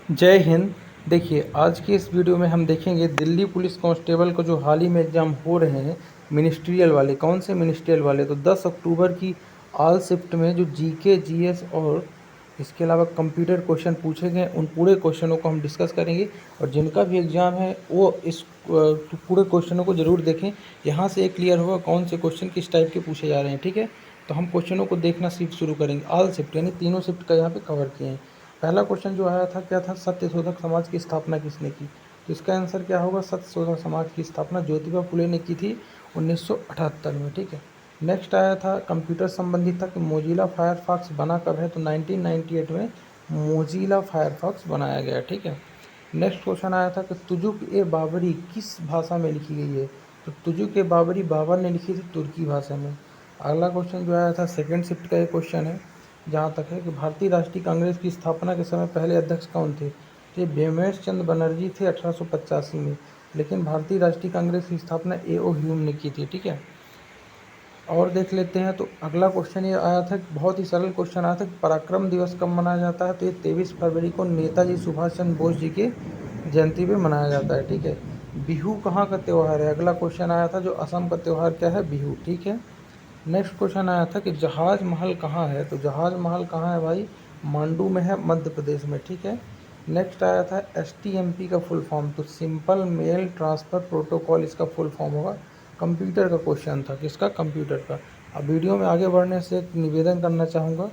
जय हिंद। देखिए, आज की इस वीडियो में हम देखेंगे दिल्ली पुलिस कांस्टेबल को जो हाल ही में एग्ज़ाम हो रहे हैं मिनिस्ट्रियल वाले। कौन से मिनिस्ट्रियल वाले? तो 10 अक्टूबर की ऑल शिफ्ट में जो जीके, जीएस और इसके अलावा कंप्यूटर क्वेश्चन पूछे गए, उन पूरे क्वेश्चनों को हम डिस्कस करेंगे। और जिनका भी एग्ज़ाम है वो इस पूरे क्वेश्चनों को ज़रूर देखें। यहाँ से एक क्लियर होगा कौन से क्वेश्चन किस टाइप के पूछे जा रहे हैं। ठीक है, तो हम क्वेश्चनों को देखना सीख शुरू करेंगे। ऑल शिफ्ट यानी तीनों शिफ्ट का यहाँ पे कवर किए हैं। पहला क्वेश्चन जो आया था क्या था? सत्यशोधक समाज की स्थापना किसने की? तो इसका आंसर क्या होगा? सत्यशोधक समाज की स्थापना ज्योतिबा फुले ने की थी 1978 में। ठीक है। नेक्स्ट आया था कंप्यूटर संबंधित था कि मोजिला फायरफॉक्स बना कब है? तो 1998 में मोजिला फायरफॉक्स बनाया गया। ठीक है। नेक्स्ट क्वेश्चन आया था कि तुजुक ए बाबरी किस भाषा में लिखी गई है? तो तुजुक ए बाबरी बाबर ने लिखी थी तुर्की भाषा में। अगला क्वेश्चन जो आया था सेकंड शिफ्ट का एक क्वेश्चन है, जहाँ तक है कि भारतीय राष्ट्रीय कांग्रेस की स्थापना के समय पहले अध्यक्ष कौन थे? तो ये बेमेश चंद्र बनर्जी थे 1885 में, लेकिन भारतीय राष्ट्रीय कांग्रेस की स्थापना A.O. ह्यूम ने की थी। ठीक है। और देख लेते हैं। तो अगला क्वेश्चन ये आया था, बहुत ही सरल क्वेश्चन आया था कि पराक्रम दिवस कब मनाया जाता है? तो ये 23 फरवरी को नेताजी सुभाष चंद्र बोस जी के जयंती पे मनाया जाता है। ठीक है। बिहू कहाँ का त्यौहार है? अगला क्वेश्चन आया था जो असम का त्यौहार क्या है? बिहू। ठीक है। नेक्स्ट क्वेश्चन आया था कि जहाज महल कहाँ है? तो जहाज महल कहाँ है भाई? मांडू में है, मध्य प्रदेश में। ठीक है। नेक्स्ट आया था STMP का फुल फॉर्म। तो सिंपल मेल ट्रांसफ़र प्रोटोकॉल इसका फुल फॉर्म होगा। कंप्यूटर का क्वेश्चन था। किसका? कंप्यूटर का। अब वीडियो में आगे बढ़ने से एक निवेदन करना चाहूँगा,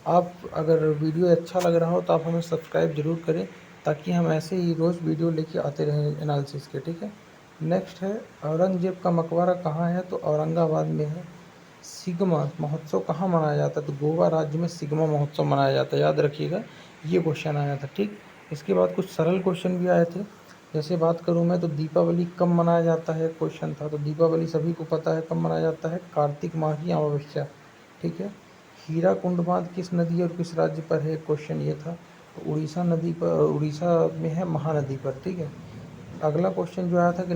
आप अगर वीडियो अच्छा लग रहा हो तो आप हमें सब्सक्राइब जरूर करें, ताकि हम ऐसे ही रोज़ वीडियो लेके आते रहें एनालिसिस के। ठीक है। नेक्स्ट है औरंगजेब का मकबरा कहाँ है? तो औरंगाबाद में है। सिग्मा महोत्सव कहाँ मनाया जाता है? तो गोवा राज्य में सिग्मा महोत्सव मनाया जाता है, याद रखिएगा। ये क्वेश्चन आया था। ठीक। इसके बाद कुछ सरल क्वेश्चन भी आए थे। जैसे बात करूँ मैं तो दीपावली कब मनाया जाता है? क्वेश्चन था। तो दीपावली सभी को पता है कब मनाया जाता है, कार्तिक माह की अमावस्या। ठीक है। हीराकुंड बांध किस नदी और किस राज्य पर है? क्वेश्चन ये था। तो उड़ीसा नदी पर, उड़ीसा में है, महानदी पर। ठीक है। अगला क्वेश्चन जो आया था कि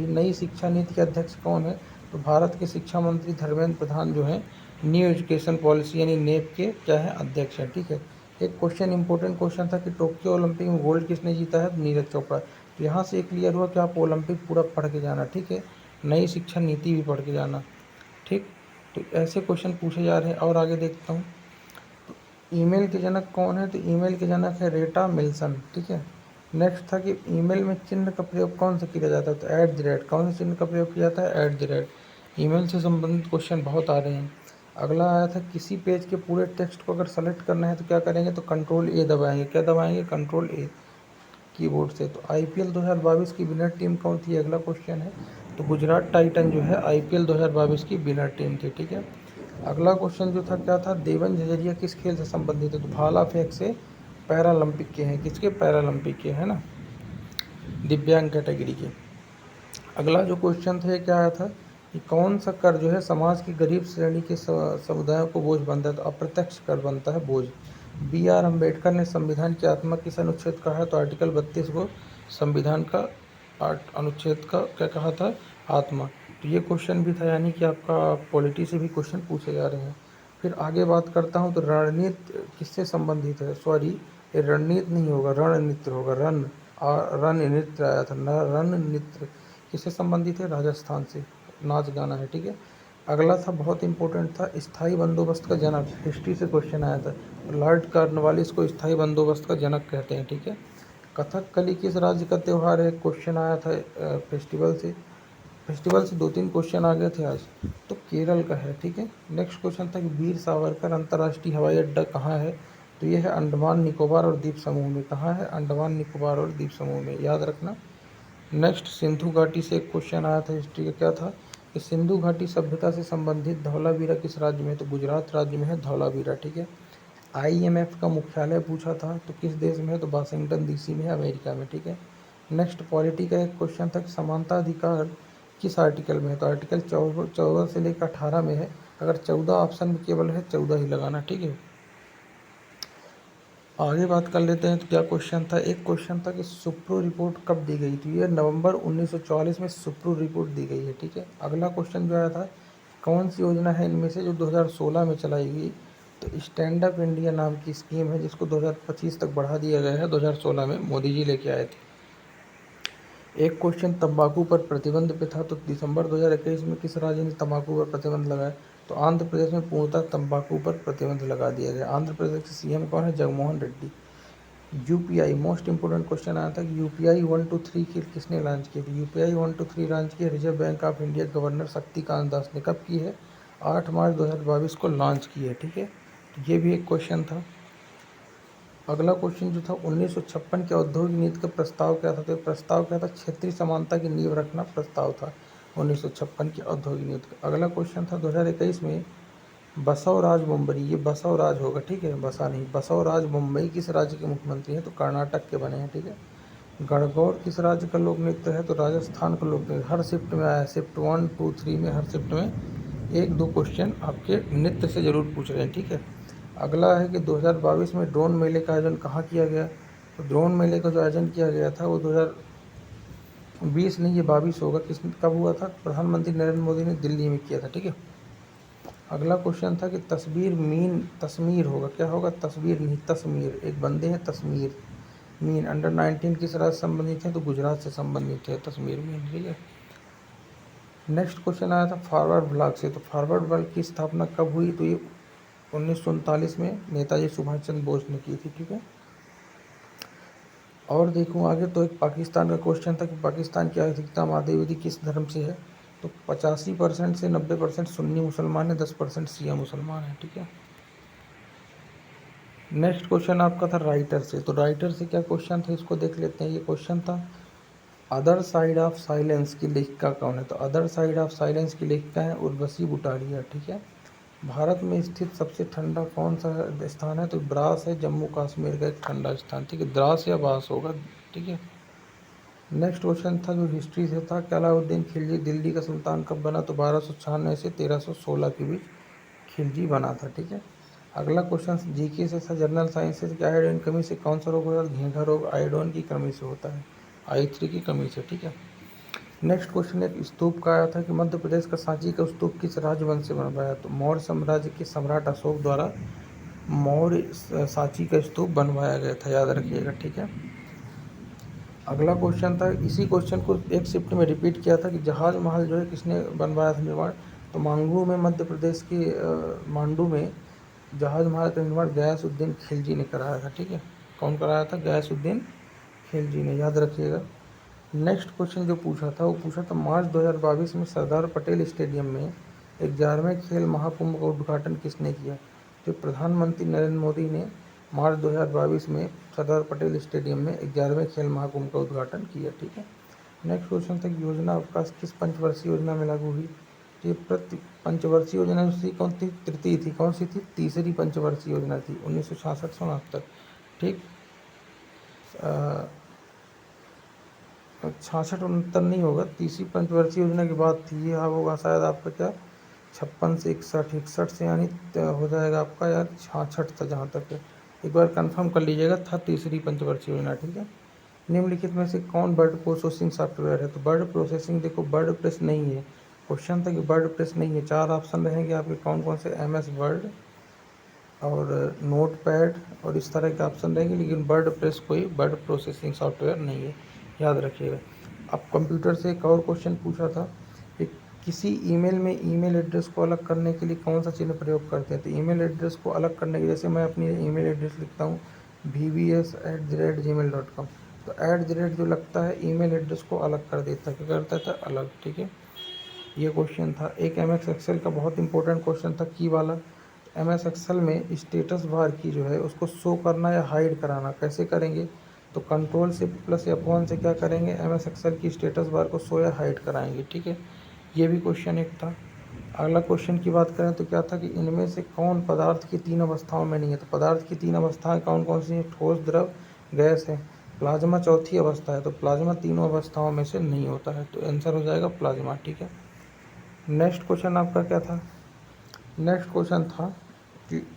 नई शिक्षा नीति के अध्यक्ष कौन है? तो भारत के शिक्षा मंत्री धर्मेंद्र प्रधान जो हैं न्यू एजुकेशन पॉलिसी यानी नेप के क्या है? अध्यक्ष हैं। ठीक है। एक क्वेश्चन इंपॉर्टेंट क्वेश्चन था कि टोक्यो ओलंपिक में गोल्ड किसने जीता है? नीरज चोपड़ा। तो यहाँ से क्लियर हुआ कि आप ओलंपिक पूरा पढ़ के जाना। ठीक है। नई शिक्षा नीति भी पढ़ के जाना। ठीक। तो ऐसे क्वेश्चन पूछे जा रहे हैं। और आगे देखता हूँ। ईमेल के जनक कौन है? तो ईमेल के जनक है रेटा मिल्सन। ठीक है। नेक्स्ट था कि ईमेल में चिन्ह का प्रयोग कौन सा किया जाता है? तो ऐट द रेट। कौन से चिन्ह का प्रयोग किया जाता है? At the rate. ईमेल से संबंधित क्वेश्चन बहुत आ रहे हैं। अगला आया था किसी पेज के पूरे टेक्स्ट को अगर सेलेक्ट करना है तो क्या करेंगे? तो कंट्रोल ए दबाएंगे। क्या दबाएंगे? कंट्रोल ए कीबोर्ड से। तो IPL 2022 की विनर टीम कौन थी? अगला क्वेश्चन है। तो गुजरात टाइटन जो है IPL 2022 की विनर टीम थी। ठीक है। अगला क्वेश्चन जो था क्या था? देवन झझरिया किस खेल से संबंधित है? तो भाला फेंक से पैरालंपिक के हैं। किसके? पैरालंपिक के, है ना, दिव्यांग कैटेगरी के। अगला जो क्वेश्चन था ये क्या आया था कि कौन सा कर जो है समाज की गरीब श्रेणी के समुदायों को बोझ बनता है? तो अप्रत्यक्ष कर बनता है बोझ। BR अम्बेडकर ने संविधान की आत्मा किस अनुच्छेद कहा है? तो आर्टिकल 32 को संविधान का अनुच्छेद का क्या कहा था? आत्मा। तो ये क्वेश्चन भी था, यानी कि आपका पॉलिटी से भी क्वेश्चन पूछे जा रहे हैं। फिर आगे बात करता हूँ तो रणनीति किससे संबंधित है? सॉरी, ये रणनीति नहीं होगा, रणनीति होगा। रण नृत्य आया था न, रण नृत्य किससे संबंधित है? राजस्थान से नाच गाना है। ठीक है। अगला था बहुत इंपॉर्टेंट था, स्थायी बंदोबस्त का जनक। हिस्ट्री से क्वेश्चन आया था। लॉर्ड कॉर्नवालिस को स्थायी बंदोबस्त का जनक कहते हैं। ठीक है। कथकली किस राज्य का त्यौहार है? क्वेश्चन आया था फेस्टिवल से 2-3 क्वेश्चन आ गए थे आज। तो केरल का है। ठीक है। नेक्स्ट क्वेश्चन था कि वीर सावरकर अंतर्राष्ट्रीय हवाई अड्डा कहाँ है? तो ये है अंडमान निकोबार और द्वीप समूह में। कहाँ है? अंडमान निकोबार और द्वीप समूह में, याद रखना। नेक्स्ट सिंधु घाटी से एक क्वेश्चन आया था हिस्ट्री का, क्या था कि सिंधु घाटी सभ्यता से संबंधित धौलावीरा किस राज्य में है? तो गुजरात राज्य में है धौलावीरा। ठीक है। IMF का मुख्यालय पूछा था तो किस देश में है? तो वाशिंगटन DC में है, अमेरिका में। ठीक है। नेक्स्ट पॉलिटी का एक क्वेश्चन था कि समानता अधिकार किस आर्टिकल में है? तो आर्टिकल 14 से लेकर 18 में है। अगर 14 ऑप्शन में केवल है 14 ही लगाना। ठीक है। आगे बात कर लेते हैं। तो क्या क्वेश्चन था? एक क्वेश्चन था कि सुप्रू रिपोर्ट कब दी गई? तो ये नवंबर 1944 में सुप्रू रिपोर्ट दी गई है। ठीक है। अगला क्वेश्चन जो आया था, कौन सी योजना है इनमें से जो 2016 में चलाई गई? तो स्टैंड अप इंडिया नाम की स्कीम है जिसको 2025 तक बढ़ा दिया गया है, 2016 में मोदी जी लेके आए थे। एक क्वेश्चन तंबाकू पर प्रतिबंध पे था, तो दिसंबर 2021 में किस राज्य ने तंबाकू पर प्रतिबंध लगाया? तो आंध्र प्रदेश में पूर्णतः तंबाकू पर प्रतिबंध लगा दिया गया। आंध्र प्रदेश के सीएम कौन है? Jaganmohan Reddy. UPI, most important question आया था कि यूपीआई 123 की किसने लॉन्च की थी? यूपीआई 123 लॉन्च की reserve bank of India governor Shaktikanta Das ने। कब की है? 8 मार्च 2022 को लॉन्च की है। ठीक है, तो ये भी एक क्वेश्चन था। अगला क्वेश्चन जो था 1956 के औद्योगिक नीति का प्रस्ताव क्या था? तो प्रस्ताव क्या था? क्षेत्रीय समानता की नींव रखना प्रस्ताव था 1956 की औद्योगिक नीति का। अगला क्वेश्चन था 2021 में बसवराज मुंबई, ये बसवराज होगा, ठीक है, बसा नहीं, बसवराज मुंबई किस राज्य के मुख्यमंत्री हैं? तो कर्नाटक के बने हैं। ठीक है, गणगौर किस राज्य का लोक नृत्य है? तो राजस्थान का लोक नृत्य। हर शिफ्ट में आया है, शिफ्ट 1, 2, 3 में, हर शिफ्ट में 1-2 क्वेश्चन आपके नृत्य से जरूर पूछ रहे हैं। ठीक है, अगला है कि 2022 में ड्रोन मेले का आयोजन कहाँ किया गया? तो ड्रोन मेले का जो आयोजन किया गया था वो 2020 नहीं, ये 22 होगा। कब हुआ था? प्रधानमंत्री नरेंद्र मोदी ने दिल्ली में किया था। ठीक है, अगला क्वेश्चन था कि तस्मीर होगा, क्या होगा? तस्वीर नहीं, तस्मीर, एक बंदे हैं तस्मीर मीन, अंडर 19 किस राज्य से संबंधित है? तो गुजरात से संबंधित है तस्मीर मीन। ठीक है, नेक्स्ट क्वेश्चन आया था फॉरवर्ड ब्लॉक से। तो फॉरवर्ड ब्लॉक की स्थापना कब हुई? तो ये 1939 में नेताजी सुभाष चंद्र बोस ने की थी। ठीक है, और देखूँ आगे तो एक पाकिस्तान का क्वेश्चन था कि पाकिस्तान की आर्थिकता मादेवी किस धर्म से है? तो 85% से 90% सुन्नी मुसलमान है, 10% शिया मुसलमान है। ठीक है, नेक्स्ट क्वेश्चन आपका था राइटर से। तो राइटर से क्या क्वेश्चन था, इसको देख लेते हैं। ये क्वेश्चन था अदर साइड ऑफ साइलेंस की लेखिका कौन है? तो अदर साइड ऑफ साइलेंस की लेखिका है उर्वशी बुटारिया। ठीक है, भारत में स्थित सबसे ठंडा कौन सा स्थान है? तो द्रास है, जम्मू कश्मीर का एक ठंडा स्थान। ठीक है, द्रास या बास होगा। ठीक है, नेक्स्ट क्वेश्चन था जो हिस्ट्री से था कि अलाउद्दीन खिलजी दिल्ली का सुल्तान कब बना? तो 1296 से 1316 के बीच खिलजी बना था। ठीक है, अगला क्वेश्चन जीके से था जनरल साइंस से कि आयोडीन की कमी से कौन सा रोग होता है? घेंघा रोग आयोडीन की कमी से होता है, I3 की कमी से। ठीक है, नेक्स्ट क्वेश्चन एक स्तूप का आया था कि मध्य प्रदेश का सांची का स्तूप किस राजवंश से बनवाया? तो मौर्य साम्राज्य के सम्राट अशोक द्वारा मौर्य सांची का स्तूप बनवाया गया था, याद रखिएगा। ठीक है, अगला क्वेश्चन था, इसी क्वेश्चन को एक शिफ्ट में रिपीट किया था कि जहाज महल जो है किसने बनवाया था निर्माण? तो मांगू में, मध्य प्रदेश के मांडू में जहाज महल का निर्माण गयासुद्दीन खिलजी ने कराया था। ठीक है, कौन कराया था? गयासुद्दीन खिलजी ने, याद रखिएगा। नेक्स्ट क्वेश्चन जो पूछा था वो पूछा था मार्च 2022 में सरदार पटेल स्टेडियम में 11वें खेल महाकुंभ का उद्घाटन किसने किया? तो प्रधानमंत्री नरेंद्र मोदी ने मार्च 2022 में सरदार पटेल स्टेडियम में 11वें खेल महाकुंभ का उद्घाटन किया। ठीक है, नेक्स्ट क्वेश्चन था कि योजना अवकाश किस पंचवर्षीय योजना में लागू हुई? तो ये पंचवर्षीय योजना थी, कौन थी? तृतीय थी। कौन सी थी? तीसरी पंचवर्षीय योजना थी 1966-69। ठीक, 66-69 नहीं होगा, तीसरी पंचवर्षीय योजना की बात थी। ये होगा शायद आपका क्या 56 से 61 से, यानी हो जाएगा आपका यार 66 था जहाँ तक है। एक बार कंफर्म कर लीजिएगा, था तीसरी पंचवर्षीय योजना। ठीक है, निम्नलिखित में से कौन वर्ड प्रोसेसिंग सॉफ्टवेयर है? तो वर्ड प्रोसेसिंग देखो, वर्ड प्रेस नहीं है। क्वेश्चन था कि वर्ड प्रेस नहीं है। 4 ऑप्शन रहेंगे आपके, कौन कौन से? MS वर्ड और नोट पैड और इस तरह के ऑप्शन रहेंगे, लेकिन वर्ड प्रेस कोई वर्ड प्रोसेसिंग सॉफ्टवेयर नहीं है, याद रखिएगा। अब कंप्यूटर से एक और क्वेश्चन पूछा था कि किसी ईमेल में ईमेल एड्रेस को अलग करने के लिए कौन सा चिन्ह प्रयोग करते हैं? तो ईमेल एड्रेस को अलग करने के, जैसे मैं अपनी ईमेल एड्रेस लिखता हूँ vvs@gmail.com, तो @ जो लगता है ईमेल एड्रेस को अलग कर देता है, क्या करता था? अलग। ठीक है, ये क्वेश्चन था। एक MS एक्सेल का बहुत इंपॉर्टेंट क्वेश्चन था की वाला। MS एक्सेल में स्टेटस बार की जो है उसको शो करना या हाइड कराना कैसे करेंगे? तो कंट्रोल से प्लस F1 से क्या करेंगे? MS एक्सेल की स्टेटस बार को शो या हाइड कराएंगे। ठीक है, ये भी क्वेश्चन एक था। अगला क्वेश्चन की बात करें तो क्या था कि इनमें से कौन पदार्थ की 3 अवस्थाओं में नहीं है? तो पदार्थ की 3 अवस्थाएं कौन कौन सी हैं? ठोस, द्रव, गैस है। प्लाज्मा चौथी अवस्था है, तो प्लाज्मा तीनों अवस्थाओं में से नहीं होता है, तो आंसर हो जाएगा प्लाज्मा। ठीक है, नेक्स्ट क्वेश्चन आपका क्या था? नेक्स्ट क्वेश्चन था कि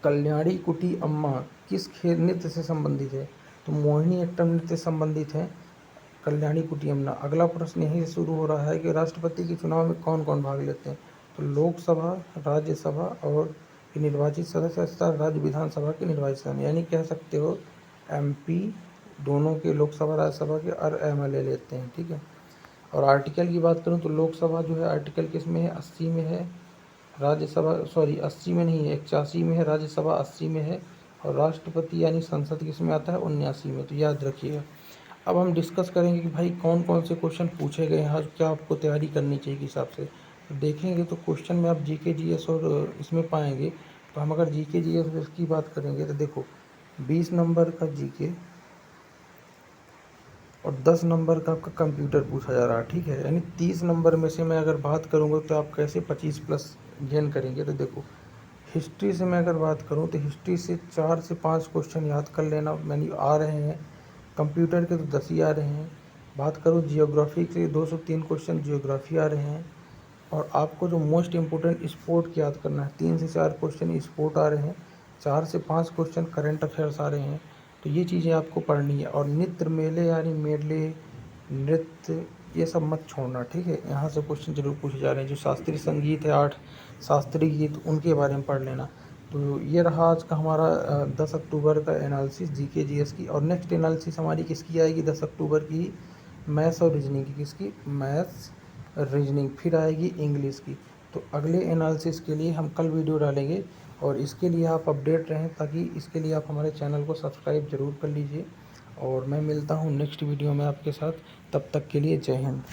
कल्याणी कुटी अम्मा किस खेल नृत्य से संबंधित है? तो मोहिनी अट्टम नृत्य से संबंधित है कल्याणी कुटी अम्मा। अगला प्रश्न यहीं से शुरू हो रहा है कि राष्ट्रपति के चुनाव में कौन कौन भाग लेते हैं? तो लोकसभा, राज्यसभा और कि निर्वाचित सदस्य तथा राज्य विधानसभा के निर्वाचित सदस्य, यानी कह सकते हो MP दोनों के, लोकसभा राज्यसभा के और MLA लेते हैं, ठीक है। और आर्टिकल की बात करूँ तो लोकसभा जो है आर्टिकल किस में है, 80 में है, राज्यसभा 80 में नहीं है, 81 में है, राज्यसभा 80 में है, और राष्ट्रपति यानी संसद किस में आता है, 79 में। तो याद रखिएगा। अब हम डिस्कस करेंगे कि भाई कौन कौन से क्वेश्चन पूछे गए हैं और क्या आपको तैयारी करनी चाहिए इस हिसाब से। तो देखेंगे तो क्वेश्चन में आप GK GS और इसमें पाएंगे। तो हम अगर GK GS की बात करेंगे तो देखो 20 नंबर का GK और 10 नंबर का आपका कंप्यूटर पूछा जा रहा है, ठीक है। यानी 30 नंबर में से मैं अगर बात करूँगा तो आप कैसे 25 प्लस गेन करेंगे। तो देखो हिस्ट्री से मैं अगर बात करूँ तो हिस्ट्री से 4 से 5 क्वेश्चन याद कर लेना, मैंने आ रहे हैं। कंप्यूटर के तो 10 ही आ रहे हैं। बात करूँ जियोग्राफी के 2 से 3 क्वेश्चन जियोग्राफी आ रहे हैं। और आपको जो मोस्ट इम्पोर्टेंट स्पोर्ट की याद करना है, 3 से 4 क्वेश्चन स्पोर्ट आ रहे हैं, 4 से 5 क्वेश्चन करंट अफेयर्स आ रहे हैं। तो ये चीज़ें आपको पढ़नी है। और नृत्य मेले यानी मेडले, नृत्य, ये सब मत छोड़ना, ठीक है। यहाँ से क्वेश्चन जरूर पूछे जा रहे हैं। जो शास्त्रीय संगीत है, 8 शास्त्रीय गीत, उनके बारे में पढ़ लेना। तो ये रहा आज का हमारा 10 अक्टूबर का एनालिसिस GK GS की। और नेक्स्ट एनालिसिस हमारी किसकी आएगी 10 अक्टूबर की, मैथ्स और रीजनिंग की। किसकी, मैथ्स रीजनिंग। फिर आएगी इंग्लिश की। तो अगले एनालिसिस के लिए हम कल वीडियो डालेंगे, और इसके लिए आप अपडेट रहें, ताकि इसके लिए आप हमारे चैनल को सब्सक्राइब ज़रूर कर लीजिए। और मैं मिलता हूँ नेक्स्ट वीडियो में आपके साथ, तब तक के लिए जय हिंद।